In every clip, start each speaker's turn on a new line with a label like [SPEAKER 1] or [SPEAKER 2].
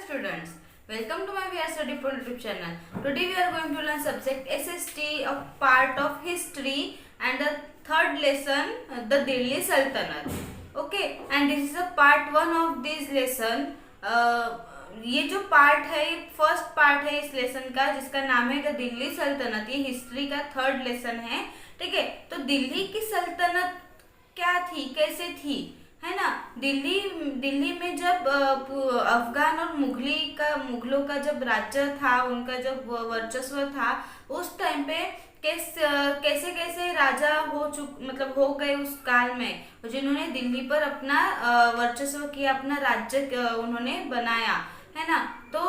[SPEAKER 1] Students, welcome to my VR Study Pro YouTube channel. Today we are going to learn subject SST of part of history and the third lesson the Delhi Sultanate. Okay, and this is a part one of this lesson. ये जो part है ये first part है इस lesson का जिसका नाम है द दिल्ली सल्तनत। ये हिस्ट्री का थर्ड लेसन है। ठीक है, तो दिल्ली की सल्तनत क्या थी, कैसे थी, है ना। दिल्ली में जब अफगान और मुगलों का जब राज्य था, उनका जब वर्चस्व था, उस टाइम पे कैसे कैसे राजा मतलब हो गए उस काल में, जिन्होंने दिल्ली पर अपना वर्चस्व किया, अपना राज्य उन्होंने बनाया, है ना। तो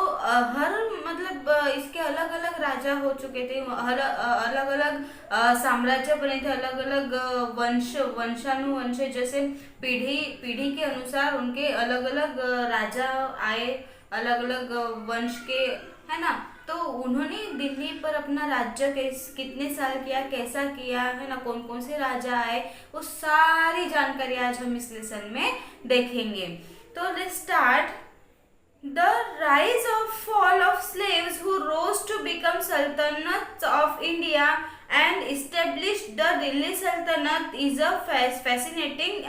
[SPEAKER 1] हर मतलब इसके अलग अलग राजा हो चुके थे, अलग अलग साम्राज्य बने थे, अलग अलग वंशानुवंश, जैसे पीढ़ी के अनुसार उनके अलग अलग राजा आए, अलग अलग वंश के, है ना। तो उन्होंने दिल्ली पर अपना राज्य कितने साल किया, कैसा किया, है ना, कौन कौन से राजा आए, वो सारी जानकारी आज हम इस लेसन में देखेंगे। तो let's start. The rise of fall of slaves who rose to become sultanates of India and established the Delhi Sultanate is a fascinating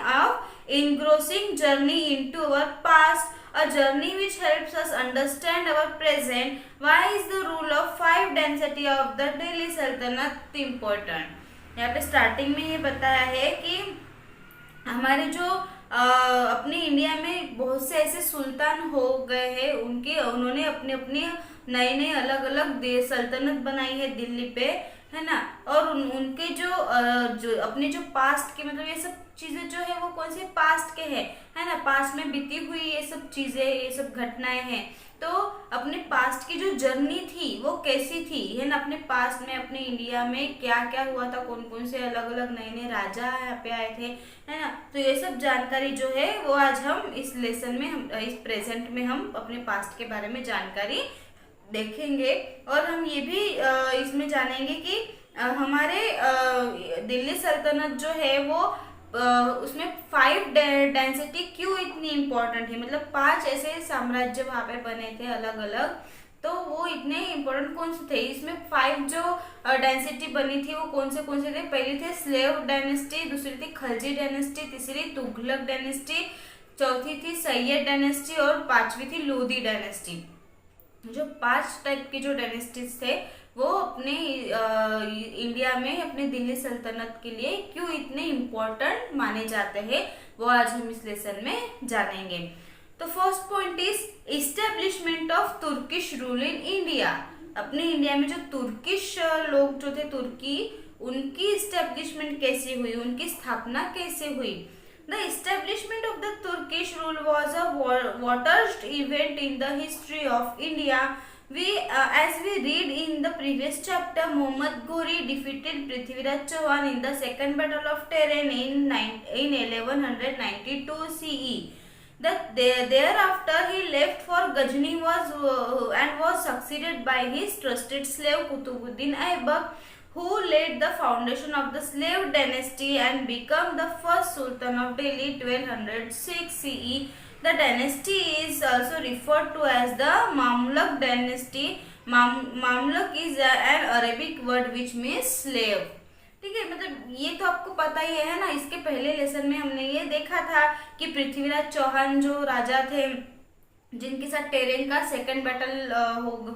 [SPEAKER 1] engrossing journey into our past, a journey which helps us understand our present. Why is the rule of five dynasty of the Delhi Sultanate important? यहाँ पे starting में ये बताया है कि हमारे जो अपने इंडिया में बहुत से ऐसे सुल्तान हो गए हैं, उन्होंने अपने नए अलग अलग सल्तनत बनाई है दिल्ली पे, है ना। और उनके जो अपने जो पास्ट के मतलब ये सब चीजें जो है वो कौन से पास्ट के है ना, पास्ट में बीती हुई ये सब चीजें, ये सब घटनाएं हैं। तो अपने पास्ट की जो जर्नी थी वो कैसी थी, है ना, अपने पास्ट में अपने इंडिया में क्या क्या हुआ था, कौन कौन से अलग अलग नए राजा यहाँ पे आए थे, है ना। तो ये सब जानकारी जो है वो आज हम इस लेसन में इस प्रेजेंट में हम अपने पास्ट के बारे में जानकारी देखेंगे। और हम ये भी इसमें जानेंगे कि हमारे दिल्ली सल्तनत जो है वो उसमें फाइव डेंसिटी क्यों इतनी इम्पोर्टेंट है, मतलब 5 ऐसे साम्राज्य वहां पे बने थे अलग अलग, तो वो इतने इम्पोर्टेंट कौन से थे। इसमें 5 जो डेंसिटी बनी थी वो कौन से थे। पहली थी स्लेव डायनेस्टी, दूसरी थी खलजी डायनेस्टी, तीसरी तुगलक डायनेस्टी, चौथी थी सैयद डायनेस्टी और 5वीं थी लोधी डायनेस्टी। जो 5 टाइप के जो डायनेस्टीज थे वो अपने इंडिया में अपने दिल्ली सल्तनत के लिए क्यों इतने इम्पोर्टेंट माने जाते हैं, वो आज हम इस लेसन में जानेंगे। तो first point is establishment of Turkish rule in India. अपने इंडिया में जो तुर्किश लोग जो थे, तुर्की, उनकी इस्टेब्लिशमेंट कैसे हुई, उनकी स्थापना कैसे हुई। The establishment of the Turkish rule was a watershed event in the history of India. As we read in the previous chapter, Muhammad Ghori defeated Prithviraj Chauhan in the Second Battle of Tehran in 1192 CE. Thereafter, he left for Ghazni and was succeeded by his trusted slave Qutbuddin Aibak, who laid the foundation of the slave dynasty and became the first sultan of Delhi 1206 CE. The dynasty is also referred to as the Mamluk dynasty. Mamluk is an Arabic word which means slave. ठीक है, मतलब ये तो आपको पता ही है ना। इसके पहले लेसन में हमने ये देखा था कि पृथ्वीराज चौहान जो राजा थे, जिनके साथ टेरेन का सेकंड बैटल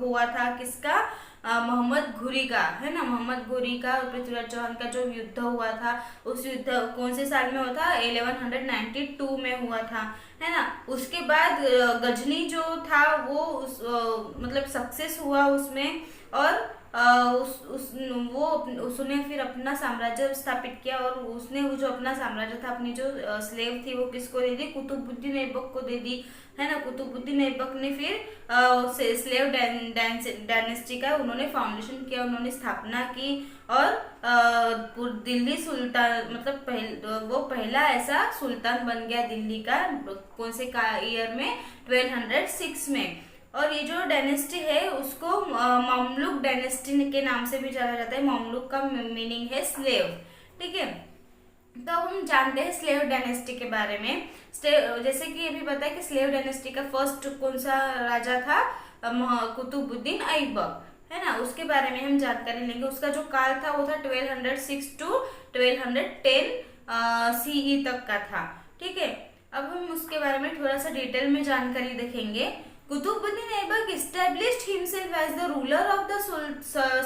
[SPEAKER 1] हुआ था, किसका, मोहम्मद घुरी का, है ना। मोहम्मद घुरी का और पृथ्वीराज चौहान का जो युद्ध हुआ था, उस युद्ध कौन से साल में हुआ था, 1192 में हुआ था, है ना। उसके बाद गजनी जो था वो मतलब सक्सेस हुआ उसमें, और उसने फिर अपना साम्राज्य स्थापित किया, और उसने वो जो अपना साम्राज्य था, अपनी जो स्लेव थी वो किसको दे दी, कुतुबुद्दीन ऐबक को दे दी, है ना। कुतुबुद्दीन ऐबक ने फिर स्लेव डायनेस्टी का उन्होंने फाउंडेशन किया, उन्होंने स्थापना की, और दिल्ली सुल्तान मतलब वो पहला ऐसा सुल्तान बन गया दिल्ली का, कौन से ईयर में, 1206 में। और ये जो डायनेस्टी है उसको ममलुक डायनेस्टी के नाम से भी जाना जाता है। ममलुक का मीनिंग है स्लेव, ठीक है। तो अब हम जानते हैं स्लेव डायनेस्टी के बारे में। जैसे कि अभी बताया कि स्लेव डायनेस्टी का फर्स्ट कौन सा राजा था, कुतुबुद्दीन ऐबक, है ना। उसके बारे में हम जानकारी लेंगे। उसका जो काल था वो था 1206 टू 1210 सीई तक का था। ठीक है, अब हम उसके बारे में थोड़ा सा डिटेल में जानकारी देखेंगे। Qutubuddin Aibak established himself as the ruler of the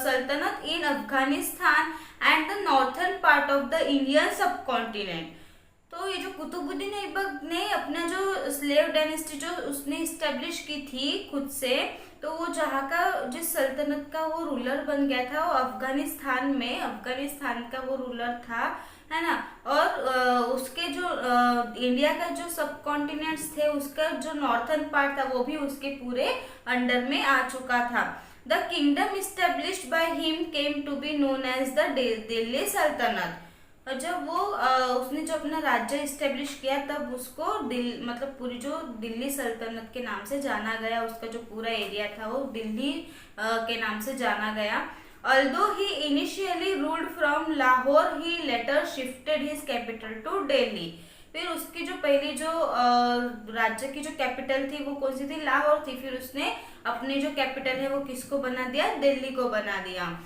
[SPEAKER 1] Sultanate in Afghanistan and the northern part of the Indian subcontinent। तो ये जो कुतुबुद्दीन ऐबक ने अपना जो स्लेव डायनेस्टी जो उसने इस्टेब्लिश की थी खुद से, तो वो जहाँ का जिस सल्तनत का वो रूलर बन गया था वो अफगानिस्तान का वो रूलर था, है ना। और उसके जो इंडिया का जो सब कॉन्टिनेंट्स थे उसका जो नॉर्थन पार्ट था वो भी उसके पूरे अंडर में आ चुका था। The kingdom established by him came to be known as the Delhi Sultanat. और जब वो उसने जो अपना राज्य इस्टेब्लिश किया तब उसको मतलब पूरी जो दिल्ली सल्तनत के नाम से जाना गया। उसका जो पूरा एरिया था वो दिल्ली के नाम से जाना गया। Although he initially ruled from Lahore, he later shifted his capital to Delhi। फिर उसकी जो पहली जो राज्य की जो कैपिटल थी वो कौन सी थी, लाहौर थी। फिर उसने अपनी जो कैपिटल है वो किसको बना दिया, दिल्ली को बना दिया।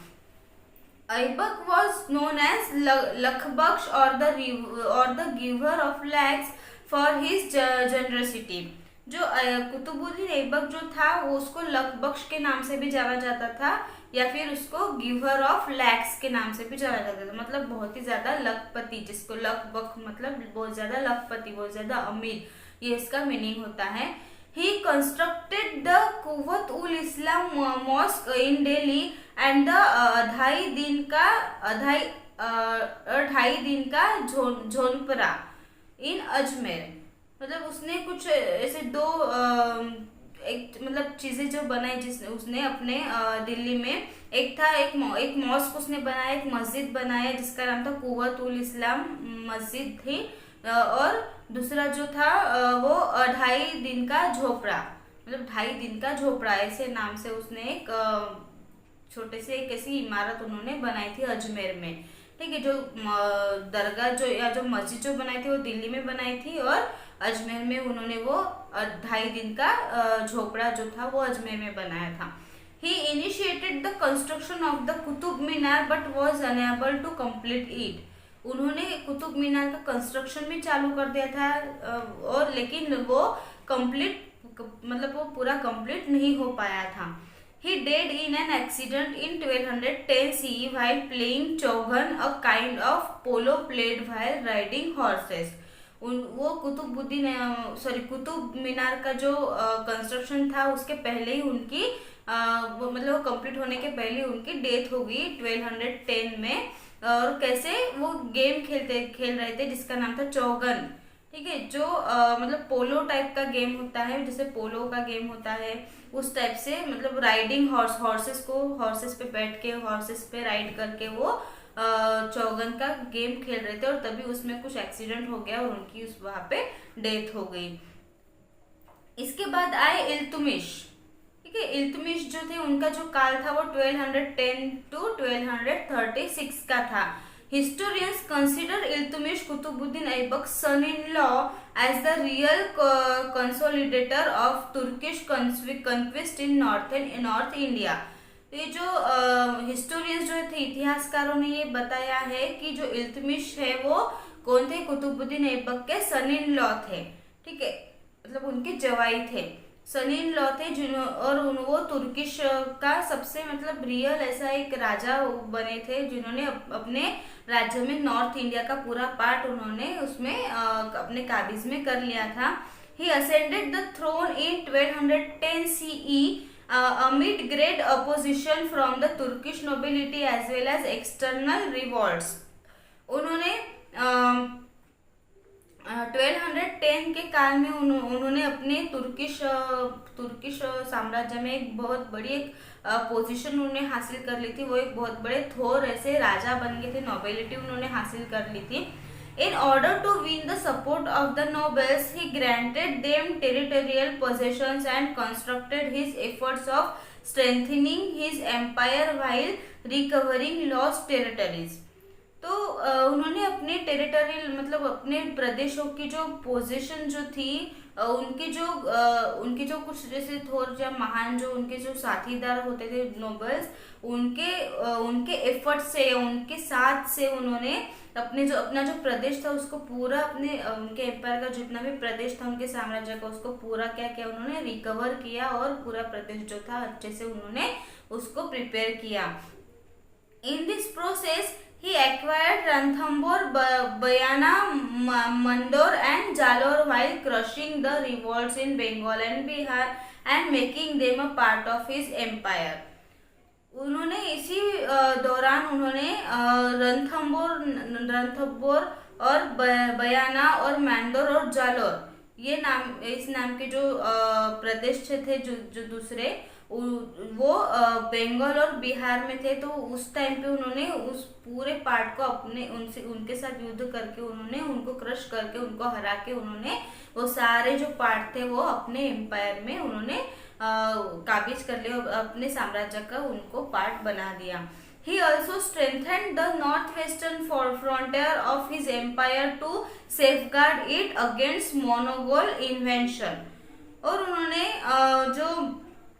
[SPEAKER 1] ऐबक was known as लखबख्श और the giver of lakhs for his generosity। जो कुतुबुद्दीन ऐबक जो था वो उसको लखबख्श के नाम से भी जाना जाता था या फिर उसको गिवर ऑफ लैक्स के नाम से भी जाना जाता था। मतलब बहुत ही ज्यादा लखपति, जिसको लखबख्श मतलब बहुत ज्यादा लखपति, बहुत ज्यादा अमीर, ये इसका मीनिंग होता है। He constructed the Quwwat ul Islam mosque in Delhi and the अढ़ाई दिन का झोनपरा in अजमेर। मतलब उसने कुछ ऐसे दो एक मतलब चीजें जो बनाई जिसने उसने अपने दिल्ली में, एक था एक मॉस्क उसने बनाया, एक मस्जिद बनाया जिसका नाम था कुव्वत उल इस्लाम मस्जिद थी, और दूसरा जो था वो 2.5 दिन का झोपड़ा, मतलब 2.5 दिन का झोपड़ा ऐसे नाम से उसने एक छोटे से एक ऐसी इमारत उन्होंने बनाई थी अजमेर में। ठीक है, जो दरगाह जो या जो मस्जिद जो बनाई थी वो दिल्ली में बनाई थी और अजमेर में उन्होंने वो 2.5 दिन का झोपड़ा जो था वो अजमेर में बनाया था। He initiated the construction of the Qutub Minar but was unable to complete it। उन्होंने कुतुब मीनार का कंस्ट्रक्शन भी चालू कर दिया था और लेकिन वो कंप्लीट मतलब वो पूरा कंप्लीट नहीं हो पाया था। He died in an accident in 1210 CE while playing चौघन, a kind of polo played while riding horses। वो कुतुब मीनार का जो कंस्ट्रक्शन था उसके पहले ही उनकी वो मतलब कंप्लीट होने के पहले उनकी डेथ हो गई 1210 में। और कैसे वो गेम खेल रहे थे जिसका नाम था चौगन। ठीक है, जो मतलब पोलो टाइप का गेम होता है, जैसे पोलो का गेम होता है उस टाइप से, मतलब राइडिंग हॉर्सेस पे बैठ के हॉर्सेस पे राइड करके वो चौगन का गेम खेल रहे थे और तभी उसमें कुछ एक्सीडेंट हो गया और उनकी उस वहां पे डेथ हो गई। इसके बाद आए इल्तुमिश। ठीक है, इल्तुमिश जो थे उनका जो काल था वो 1210 टू 1236 का था। Historians consider Iltutmish Kutubuddin Aybak's son-in-law as the real consolidator of Turkish conquest in North India। तो ये जो हिस्टोरियंस जो थे, इतिहासकारों ने ये बताया है कि जो इल्तुमिश है वो कौन थे, कुतुबुद्दीन ऐबक के सन इन लॉ थे। ठीक है, मतलब उनके जवाई थे, सन इन लॉ थे और वो तुर्किश का सबसे मतलब रियल ऐसा एक राजा बने थे जिन्होंने अपने राज्य में नॉर्थ इंडिया का पूरा पार्ट उन्होंने उसमें अपने काबिज में कर लिया था। He ascended the throne in 1210 CE amid great opposition from the Turkish nobility as well as external revolts। उन्होंने 1210 के काल में उन्होंने अपने तुर्किश साम्राज्य में एक बहुत बड़ी एक पोजीशन उन्होंने हासिल कर ली थी। वो एक बहुत बड़े थोर ऐसे राजा बन गए थे, नोबिलिटी उन्होंने हासिल कर ली थी। In order to win the support of the nobles, he granted them territorial possessions and constructed his efforts of strengthening his empire while recovering lost territories। तो उन्होंने अपने टेरिटोरियल मतलब अपने प्रदेशों की जो पोजीशन जो थी, उनकी जो कुछ जैसे थोर या महान जो उनके जो साथीदार होते थे नोबल्स, उनके एफर्ट से, उनके साथ से उन्होंने अपना जो प्रदेश था उसको पूरा उनके एम्पायर का जितना भी प्रदेश था उनके साम्राज्य का, उसको पूरा क्या किया उन्होंने रिकवर किया और पूरा प्रदेश जो था अच्छे से उन्होंने उसको प्रिपेयर किया। In this process, he acquired Ranthambore, Bayana, Mandor and Jalore while crushing the revolts in Bengal and Bihar and making them a part of his empire. उन्होंने इसी दौरान उन्होंने रणथंबोर और बयाना और मैंडोर और जालोर, ये नाम इस नाम के जो प्रदेश थे जो दूसरे वो बंगाल और बिहार में थे। तो उस टाइम पे उन्होंने उस पूरे पार्ट को उनके साथ युद्ध करके उन्होंने उनको क्रश करके उनको हरा के उन्होंने वो सारे जो पार्ट थे वो अपने एम्पायर में उन्होंने काबिज कर लिया, अपने साम्राज्य का उनको पार्ट बना दिया। He also strengthened the northwestern frontier of his empire to safeguard it against Mongol invasion। और उन्होंने जो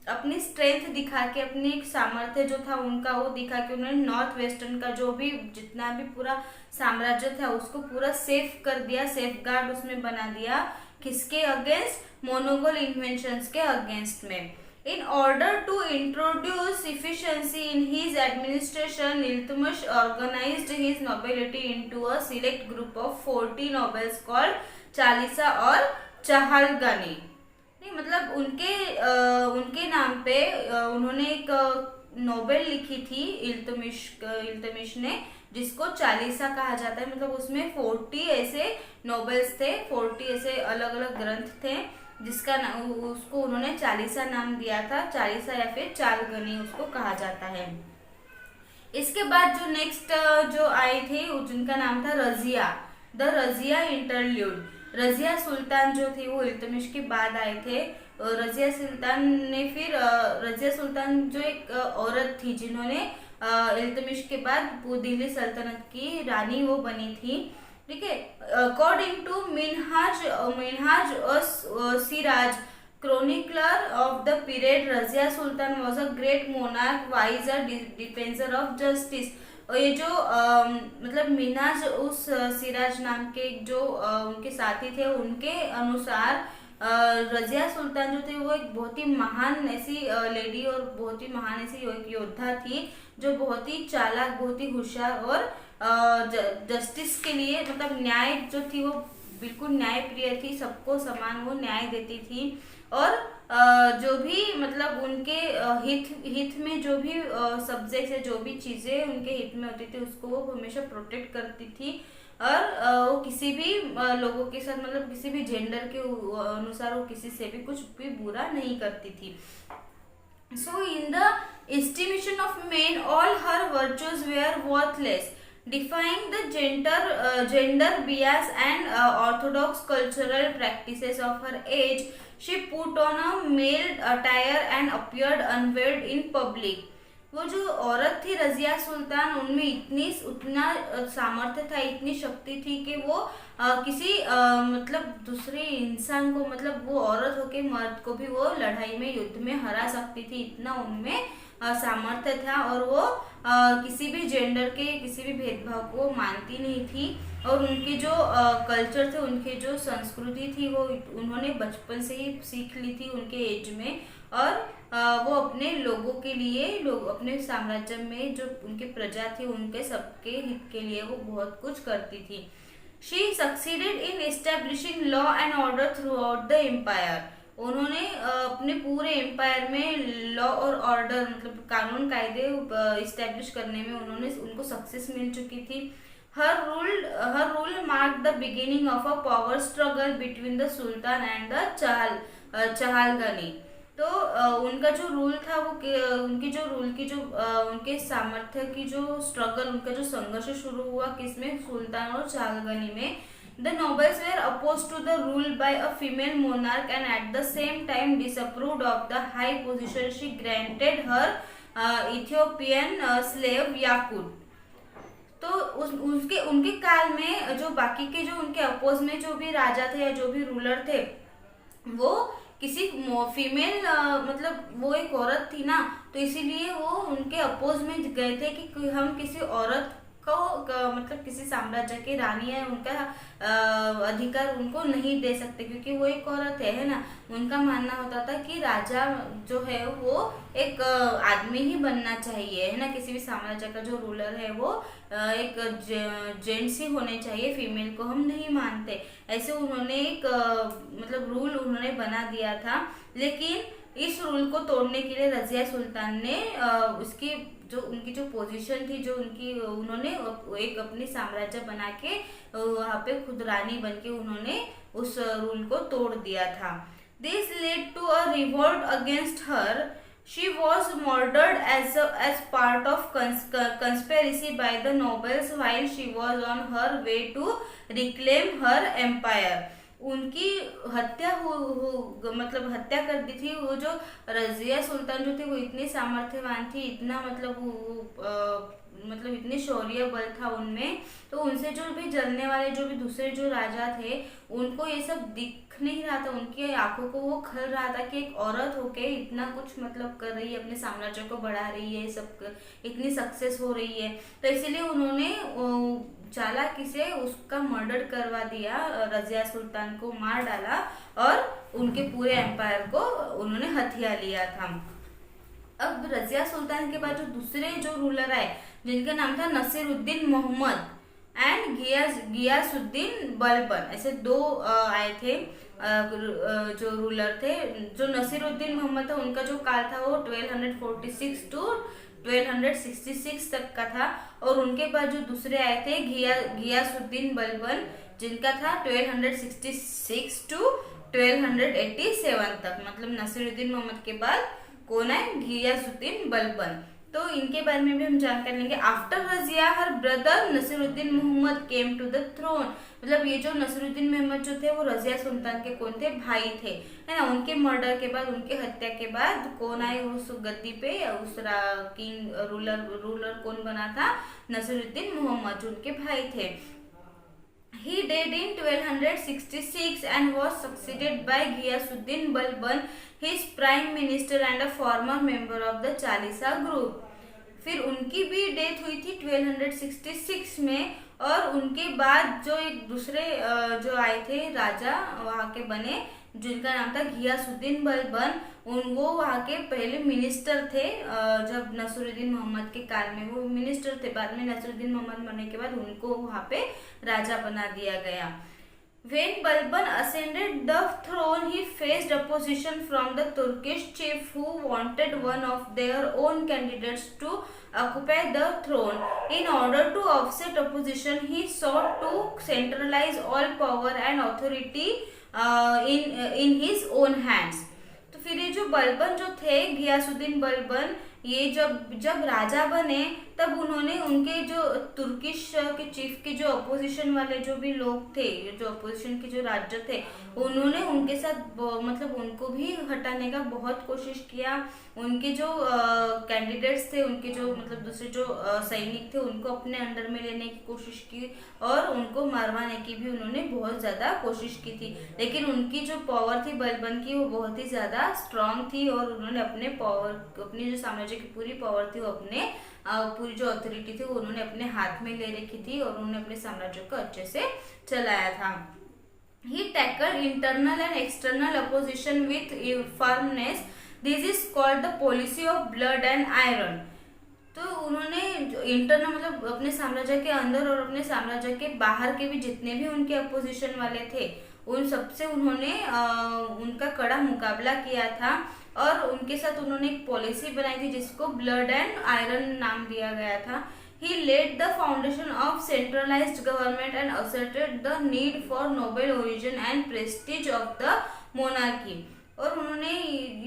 [SPEAKER 1] अपनी स्ट्रेंथ दिखा के, अपनी एक सामर्थ्य जो था उनका वो दिखा के उन्होंने नॉर्थ वेस्टर्न का जो भी जितना भी पूरा साम्राज्य था उसको पूरा सेफ कर दिया, सेफ गार्ड उसमें बना दिया। किसके अगेंस्ट? मोनोगोल इन्वेंशंस के अगेंस्ट में। In order to introduce efficiency in his administration, Iltutmish organized his nobility into a select group of 40 nobles called Chalisa और चहलगानी। मतलब उनके नाम पे उन्होंने एक नोबेल लिखी थी इल्तुतमिश ने, जिसको चालीसा कहा जाता है। मतलब उसमें 40 ऐसे नोबेल्स थे, 40 ऐसे अलग अलग ग्रंथ थे जिसका उसको उन्होंने चालीसा नाम दिया था। चालीसा या फिर चालगनी उसको कहा जाता है। इसके बाद जो नेक्स्ट जो आई थी जिनका नाम था रजिया, द रजिया इंटरल्यूड। रजिया सुल्तान जो थी वो इल्तुतमिश के बाद आए थे। रजिया सुल्तान जो एक औरत थी जिन्होंने इल्तुतमिश के बाद दिल्ली सल्तनत की रानी वो बनी थी, ठीक है। According to Minhaj Siraj chronicler of the period, Razia Sultan was a great monarch, wise and defender of justice। और ये जो मतलब मिनाज उस सिराज नाम के जो उनके साथी थे उनके अनुसार रजिया सुल्तान जो थे वो एक बहुत ही महान ऐसी लेडी और बहुत ही महान ऐसी योद्धा थी जो बहुत ही चालाक, बहुत ही होशियार और जस्टिस के लिए मतलब न्याय जो थी वो बिल्कुल न्याय प्रिय थी, सबको समान वो न्याय देती थी। और जो भी मतलब उनके हित में जो भी सब्जेक्ट्स है, जो भी चीज़ें उनके हित में होती थी उसको वो हमेशा प्रोटेक्ट करती थी। और वो किसी भी लोगों के साथ मतलब किसी भी जेंडर के अनुसार वो किसी से भी कुछ भी बुरा नहीं करती थी। So in the estimation of men, all her virtues were worthless, defying the gender bias and orthodox cultural practices of her age. She put on a male attire and appeared unveiled in public। वो जो औरत थी रजिया सुल्तान, उनमें उतना सामर्थ्य था, इतनी शक्ति थी कि वो किसी मतलब दूसरे इंसान को मतलब वो औरत होके मर्द को भी वो लड़ाई में युद्ध में हरा सकती थी, इतना उनमें सामर्थ्य था। और वो किसी भी जेंडर के किसी भी भेदभाव को मानती नहीं थी। और उनकी जो कल्चर थे, उनकी जो संस्कृति थी वो उन्होंने बचपन से ही सीख ली थी उनके एज में। और वो अपने लोगों के लिए अपने साम्राज्य में जो उनके प्रजा थी उनके सबके हित के लिए वो बहुत कुछ करती थी। She succeeded in establishing law and order throughout the empire. उन्होंने अपने पूरे एम्पायर में लॉ और ऑर्डर मतलब कानून कायदे इस्टेब्लिश करने में उनको सक्सेस मिल चुकी थी। Her rule mark the beginning of a power struggle between the sultan and the Chahalgani. तो उनका जो रूल था वो उनके सामर्थ्य की जो स्ट्रगल, उनका जो संघर्ष शुरू हुआ किसमें? सुल्तान और चहलगानी में। The nobles were opposed to the rule by a female monarch and at the same time disapproved of the high position she granted her Ethiopian slave Yakut। तो उसके उनके काल में जो बाकी के जो उनके अपोज में जो भी राजा थे या जो भी रूलर थे, वो किसी फीमेल मतलब वो एक औरत थी ना, तो इसीलिए वो उनके अपोज में गए थे कि हम किसी औरत को मतलब किसी साम्राज्य की रानी है, उनका अधिकार उनको नहीं दे सकते क्योंकि वो एक औरत है ना। उनका मानना होता था कि राजा जो है वो एक आदमी ही बनना चाहिए, है ना। किसी भी साम्राज्य का जो रूलर है वो एक जेंट्स ही होने चाहिए, फीमेल को हम नहीं मानते। ऐसे उन्होंने एक मतलब रूल उन्होंने बना दिया था। लेकिन इस रूल को तोड़ने के लिए रजिया सुल्तान ने उसकी जो उनकी जो पोजीशन थी, जो उनकी उन्होंने एक अपनी साम्राज्य बना के वहाँ पे खुद रानी बन के उन्होंने उस रूल को तोड़ दिया था। This led to a revolt against her. She was murdered as part of conspiracy by the nobles while she was on her way to reclaim her empire. उनकी हत्या मतलब हत्या कर दी थी। वो जो रजिया सुल्तान जो थी वो इतनी सामर्थ्यवान थी, इतना मतलब इतने शौर्य बल था उनमें, तो उनसे जो भी जलने वाले जो भी दूसरे जो राजा थे उनको ये सब दिख नहीं रहा था। उनकी आंखों को वो खल रहा था कि एक औरत होके इतना कुछ मतलब कर रही है, अपने साम्राज्य को बढ़ा रही है, सब इतनी सक्सेस हो रही है। तो इसीलिए उन्होंने चालाकी से उसका मर्डर करवा दिया, रजिया सुल्तान को मार डाला और उनके पूरे एम्पायर को उन्होंने हथिया लिया था। अब रजिया सुल्तान के बाद जो दूसरे जो रूलर आए जिनका नाम था नसीरुद्दीन मोहम्मद एंड गियासुद्दीन बलबन, ऐसे दो आए थे जो रूलर थे। जो नसीरुद्दीन मोहम्मद था उनका जो काल था वो 1246 टू 1266 तक का था, और उनके बाद जो दूसरे आए थे गियासुद्दीन बलबन जिनका था 1266 टू 1287 तक। मतलब नसीरुद्दीन मोहम्मद के बाद कौन है? गियासुद्दीन बलबन। तो इनके बारे में भी हम जानकारी लेंगे। After Razia her brother Nasiruddin Mohammad came to the throne, मतलब ये जो नसीरुद्दीन मोहम्मद जो थे वो रजिया सुल्तान के कौन थे? भाई थे, है ना। उनके मर्डर के बाद, उनके हत्या के बाद कौन आए उस गद्दी पे? उस किंग रूलर कौन बना था? नसीरुद्दीन मोहम्मद, जो उनके भाई थे। He died in 1266 and was succeeded by Ghiyasuddin Balban, his prime minister and a former member of the Chalisa group. फिर उनकी भी डेथ हुई थी 1266 में, और उनके बाद जो एक दूसरे जो आए थे राजा वहाँ के बने जिनका नाम था घियासुद्दीन बलबन, वो वहाँ के पहले मिनिस्टर थे। जब नसीरुद्दीन मोहम्मद के काल में वो मिनिस्टर थे, बाद में नसीरुद्दीन मोहम्मद मरने के बाद उनको वहाँ पे राजा बना दिया गया। When Balban ascended the throne, he faced opposition from the Turkish chief who wanted one of their own candidates to occupy the throne. In order to offset opposition, he sought to centralize all power and authority in his own hands. तो फिर ये जो बलबन जो थे घियासुद्दीन बलबन, ये जब राजा बने तब उन्होंने उनके जो तुर्किश के चीफ के जो अपोजिशन वाले जो भी लोग थे, जो अपोजिशन के जो राज्य थे, उन्होंने उनके साथ मतलब उनको भी हटाने का बहुत कोशिश किया। उनके जो कैंडिडेट्स थे, उनके जो मतलब दूसरे जो सैनिक थे उनको अपने अंडर में लेने की कोशिश की और उनको मरवाने की भी उन्होंने बहुत ज़्यादा कोशिश की थी। लेकिन उनकी जो पावर थी बलबन की वो बहुत ही ज़्यादा स्ट्रांग थी और उन्होंने अपनी जो साम्राज्य की पूरी पावर थी वो अपने पूरी जो अथॉरिटी थी वो उन्होंने अपने हाथ में ले रखी थी और उन्होंने अपने साम्राज्य को अच्छे से चलाया था। He tackled internal and external opposition with firmness. This is called the policy of blood and iron. तो उन्होंने इंटरनल मतलब अपने साम्राज्य के अंदर और अपने साम्राज्य के बाहर के भी जितने भी उनके अपोजिशन वाले थे उन सबसे उन्होंने उनका कड़ा मुकाबला किया था और उनके साथ उन्होंने एक पॉलिसी बनाई थी जिसको ब्लड एंड आयरन नाम दिया गया था। He laid the foundation of centralized government and asserted the need for noble origin and prestige of the monarchy. और उन्होंने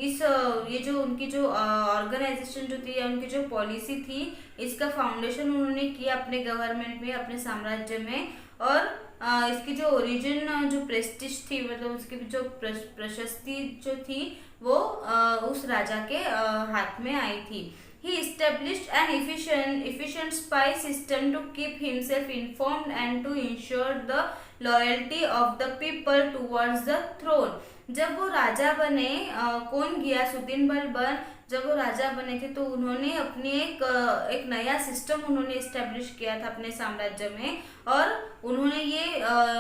[SPEAKER 1] ये जो उनकी जो ऑर्गेनाइजेशन जो थी या उनकी जो पॉलिसी थी इसका फाउंडेशन उन्होंने किया अपने गवर्नमेंट में, अपने साम्राज्य में, और इसकी जो ओरिजिन जो प्रेस्टिज थी मतलब उसकी जो प्रशस्ति जो थी वो उस राजा के हाथ में आई थी। He established an efficient spy system to keep himself informed and to ensure the loyalty of the people towards the throne. जब वो राजा बने, कौन गियासुद्दीन बलबन जब वो राजा बने थे तो उन्होंने अपनी एक नया सिस्टम उन्होंने इस्टेब्लिश किया था अपने साम्राज्य में, और उन्होंने ये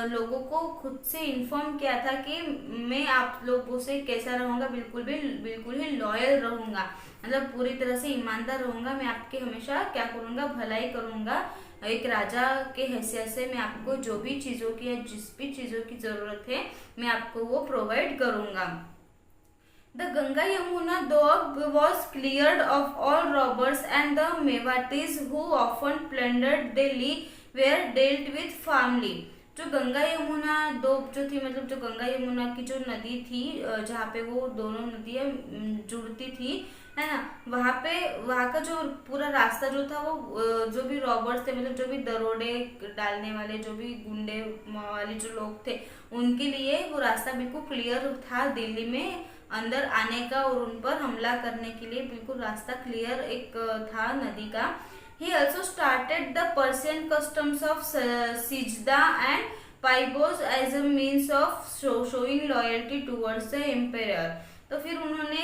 [SPEAKER 1] लोगों को खुद से इन्फॉर्म किया था कि मैं आप लोगों से कैसा रहूँगा, बिल्कुल ही लॉयल रहूँगा, मतलब पूरी तरह से ईमानदार रहूँगा, मैं आपकी हमेशा क्या करूँगा, भलाई करूँगा। एक राजा के हैसियत से मैं आपको जो भी चीज़ों की या जिस भी चीज़ों की ज़रूरत है मैं आपको वो प्रोवाइड करूँगा। The Ganga Yamuna Doab was cleared of all robbers and the Mewatis who often plundered Delhi were dealt with firmly. जो गंगा यमुना दोब जो थी, मतलब जो गंगा यमुना की जो नदी थी जहाँ पे वो दोनों नदियाँ जुड़ती थी, है ना, वहाँ का जो पूरा रास्ता जो था वो जो भी रॉबर्स थे, मतलब जो भी दरोड़े डालने वाले, जो भी गुंडे वाले जो लोग थे, उनके लिए वो रास्ता बिल्कुल क्लियर था दिल्ली में अंदर आने का, और उन पर हमला करने के लिए बिल्कुल रास्ता क्लियर एक था नदी का। He also started the Persian customs of Sijda and Paibos as a means of showing loyalty towards the emperor. तो फिर उन्होंने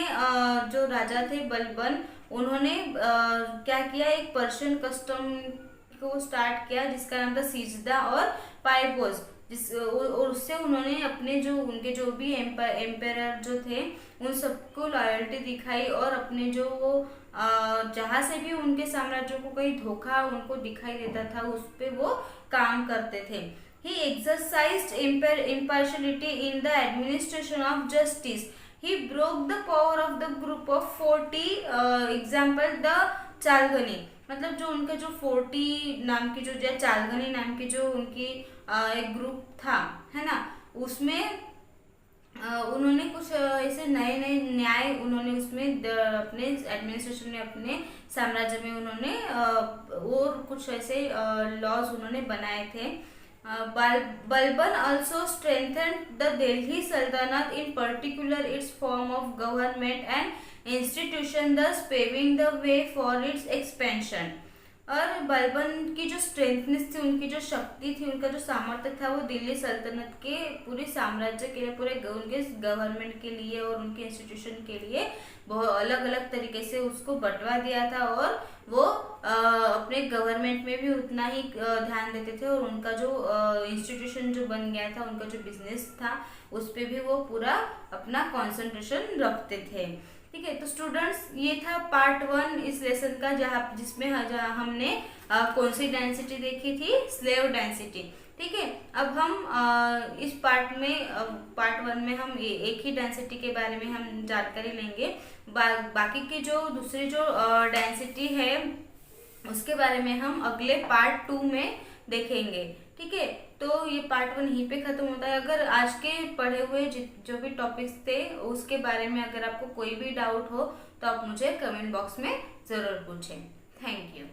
[SPEAKER 1] जो राजा थे बलबन, उन्होंने क्या किया, एक पर्शियन कस्टम को स्टार्ट किया जिसका नाम था सिजदा और पाइबोस, और उससे उन्होंने अपने जो उनके जो भी एम्पायर जो थे उन सबको लॉयल्टी दिखाई, और अपने जो वो जहाँ से भी उनके साम्राज्य को कोई धोखा उनको दिखाई देता था उस पे वो काम करते थे। He exercised impartiality in the administration of justice. He broke the power of the group of 40 example the चालगनी, मतलब जो उनका जो 40 नाम की जो चालगनी नाम की जो उनकी एक ग्रुप था, है ना, उसमें उन्होंने कुछ ऐसे नए नए न्याय उन्होंने उसमें अपने एडमिनिस्ट्रेशन में अपने साम्राज्य में उन्होंने और कुछ ऐसे लॉज उन्होंने बनाए थे। Balban also strengthened the Delhi Sultanate, in particular its form of government and institution, thus paving the way for its expansion. और बलबन की जो स्ट्रेंथनेस थी, उनकी जो शक्ति थी, उनका जो सामर्थ्य था, वो दिल्ली सल्तनत के पूरे साम्राज्य के लिए, पूरे उनके गवर्नमेंट के लिए और उनके इंस्टीट्यूशन के लिए बहुत अलग अलग तरीके से उसको बंटवा दिया था, और वो अपने गवर्नमेंट में भी उतना ही ध्यान देते थे, और उनका जो इंस्टीट्यूशन जो बन गया था, उनका जो बिजनेस था, उस पर भी वो पूरा अपना कंसंट्रेशन रखते थे। ठीक है, तो स्टूडेंट्स ये था पार्ट 1 इस लेसन का, जिसमें हमने कौन सी डेंसिटी देखी थी, स्लेव डेंसिटी। ठीक है, अब हम इस पार्ट 1 में हम एक ही डेंसिटी के बारे में हम जानकारी लेंगे, बाकी की जो दूसरी जो डेंसिटी है उसके बारे में हम अगले पार्ट 2 में देखेंगे। ठीक है, तो ये पार्ट 1 यहीं पे खत्म होता है। अगर आज के पढ़े हुए जो भी टॉपिक्स थे उसके बारे में अगर आपको कोई भी डाउट हो तो आप मुझे कमेंट बॉक्स में ज़रूर पूछें। Thank you.